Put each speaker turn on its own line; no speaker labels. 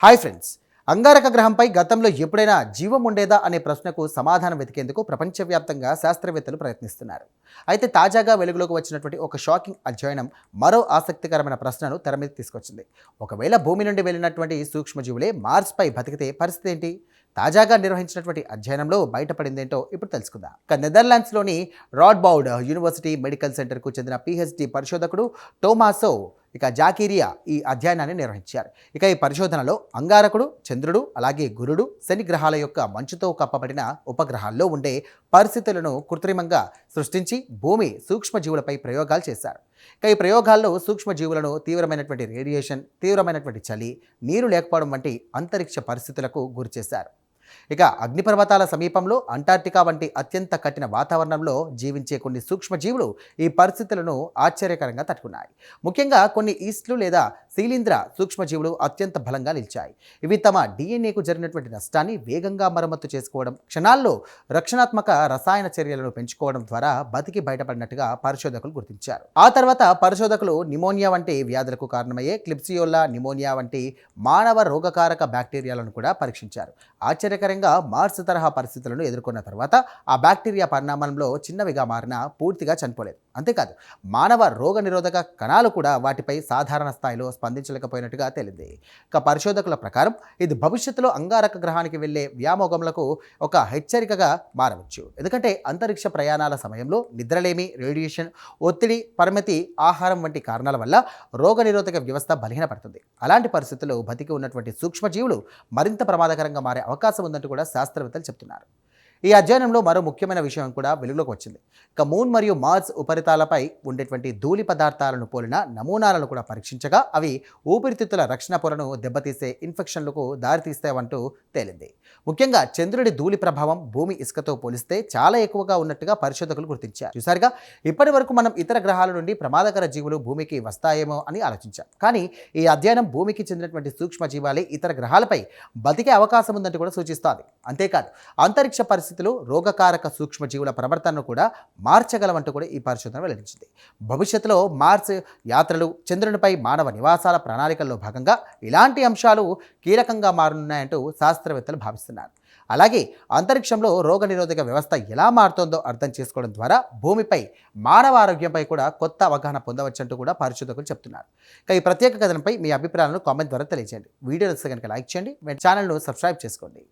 Hi friends. అంగారక గ్రహంపై గతంలో ఎప్పుడైనా జీవం ఉండేదా అనే ప్రశ్నకు సమాధానం వెతికేందుకు ప్రపంచవ్యాప్తంగా శాస్త్రవేత్తలు ప్రయత్నిస్తున్నారు. అయితే తాజాగా వెలుగులోకి వచ్చినటువంటి ఒక షాకింగ్ అధ్యయనం మరో ఆసక్తికరమైన ప్రశ్నను తెర మీద తీసుకొచ్చింది. ఒకవేళ భూమి నుండి వెళ్ళినటువంటి సూక్ష్మజీవులే మార్స్పై బతికితే పరిస్థితి ఏంటి? తాజాగా నిర్వహించినటువంటి అధ్యయనంలో బయటపడిందేంటో ఇప్పుడు తెలుసుకుందాం. ఇక నెదర్లాండ్స్లోని రాడ్బౌడ్ యూనివర్సిటీ మెడికల్ సెంటర్కు చెందిన పిహెచ్డి పరిశోధకుడు టోమాసో జాకీరియా ఈ అధ్యయనాన్ని నిర్వహించారు. ఈ పరిశోధనలో అంగారకుడు, చంద్రుడు, అలాగే గురుడు, శని గ్రహాల యొక్క మంచుతో కప్పబడిన ఉపగ్రహాల్లో ఉండే పరిస్థితులను కృత్రిమంగా సృష్టించి భూమి సూక్ష్మజీవులపై ప్రయోగాలు చేశారు. ఈ ప్రయోగాల్లో సూక్ష్మజీవులను తీవ్రమైనటువంటి రేడియేషన్, తీవ్రమైనటువంటి చలి, నీరు లేకపోవడం వంటి అంతరిక్ష పరిస్థితులకు గురిచేశారు. అగ్నిపర్వతాల సమీపంలో అంటార్క్టికా వంటి అత్యంత కఠిన వాతావరణంలో జీవించే కొన్ని సూక్ష్మజీవులు ఈ పరిస్థితులను ఆశ్చర్యకరంగా తట్టుకున్నాయి. ముఖ్యంగా కొన్ని ఈస్ట్లు లేదా శీలింద్ర సూక్ష్మజీవులు అత్యంత బలంగా నిలిచాయి. ఇవి తమ డిఎన్ఏకు జరిగినటువంటి నష్టాన్ని వేగంగా మరమ్మతు చేసుకోవడం, క్షణాల్లో రక్షణాత్మక రసాయన చర్యలను పెంచుకోవడం ద్వారా బతికి బయటపడినట్టుగా పరిశోధకులు గుర్తించారు. ఆ తర్వాత పరిశోధకులు నిమోనియా వంటి వ్యాధులకు కారణమయ్యే క్లిప్సియోలా నిమోనియా వంటి మానవ రోగకారక బ్యాక్టీరియాలను కూడా పరీక్షించారు. ఆశ్చర్యకరంగా మార్స్ తరహా పరిస్థితులను ఎదుర్కొన్న తర్వాత ఆ బ్యాక్టీరియా పరిణామంలో చిన్నవిగా మారిన పూర్తిగా చనిపోలేదు. అంతేకాదు, మానవ రోగ నిరోధక కణాలు కూడా వాటిపై సాధారణ స్థాయిలో స్పందించలేకపోయినట్టుగా తేలింది. పరిశోధకుల ప్రకారం ఇది భవిష్యత్తులో అంగారక గ్రహానికి వెళ్లే వ్యామోగములకు ఒక హెచ్చరికగా మారవచ్చు. ఎందుకంటే అంతరిక్ష ప్రయాణాల సమయంలో నిద్రలేమి, రేడియేషన్, ఒత్తిడి, పరిమితి ఆహారం వంటి కారణాల వల్ల రోగ నిరోధక వ్యవస్థ బలహీనపడుతుంది. అలాంటి పరిస్థితుల్లో బతికి ఉన్నటువంటి సూక్ష్మజీవులు మరింత ప్రమాదకరంగా మారే అవకాశం ఉందంటూ కూడా శాస్త్రవేత్తలు చెప్తున్నారు. ఈ అధ్యయనంలో మరో ముఖ్యమైన విషయం కూడా వెలుగులోకి వచ్చింది. మూన్ మరియు మార్స్ ఉపరితలాలపై ఉండేటువంటి ధూళి పదార్థాలను పోలిన నమూనాలను కూడా పరీక్షించగా అవి ఊపిరితిత్తుల రక్షణ పొరను దెబ్బతీసే ఇన్ఫెక్షన్లకు దారితీస్తాయంటూ తేలింది. ముఖ్యంగా చంద్రుడి ధూళి ప్రభావం భూమి ఇసుకతో పోలిస్తే చాలా ఎక్కువగా ఉన్నట్టుగా పరిశోధకులు గుర్తించారు. చూసారుగా, ఇప్పటి వరకు మనం ఇతర గ్రహాల నుండి ప్రమాదకర జీవులు భూమికి వస్తాయేమో అని ఆలోచించాం. కానీ ఈ అధ్యయనం భూమికి చెందినటువంటి సూక్ష్మజీవాలే ఇతర గ్రహాలపై బతికే అవకాశం ఉందంటూ కూడా సూచిస్తోంది. అంతేకాదు, అంతరిక్ష పరిస్థితులు రోగకారక సూక్ష్మజీవుల ప్రవర్తనను కూడా మార్చగలవంటూ కూడా ఈ పరిశోధన వెల్లడించింది. భవిష్యత్తులో మార్స్ యాత్రలు, చంద్రునిపై మానవ నివాసాల ప్రణాళికల్లో భాగంగా ఇలాంటి అంశాలు కీలకంగా మారనున్నాయంటూ శాస్త్రవేత్తలు భావిస్తున్నారు. అలాగే అంతరిక్షంలో రోగనిరోధక వ్యవస్థ ఎలా మారుతోందో అర్థం చేసుకోవడం ద్వారా భూమిపై మానవ ఆరోగ్యంపై కూడా కొత్త అవగాహన పొందవచ్చంటూ కూడా పరిశోధకులు చెప్తున్నారు. ఈ ప్రత్యేక కథనంపై మీ అభిప్రాయాలను కామెంట్ ద్వారా తెలియజేయండి. వీడియో నచ్చితే కనుక లైక్ చేయండి, ఛానల్ను సబ్స్క్రైబ్ చేసుకోండి.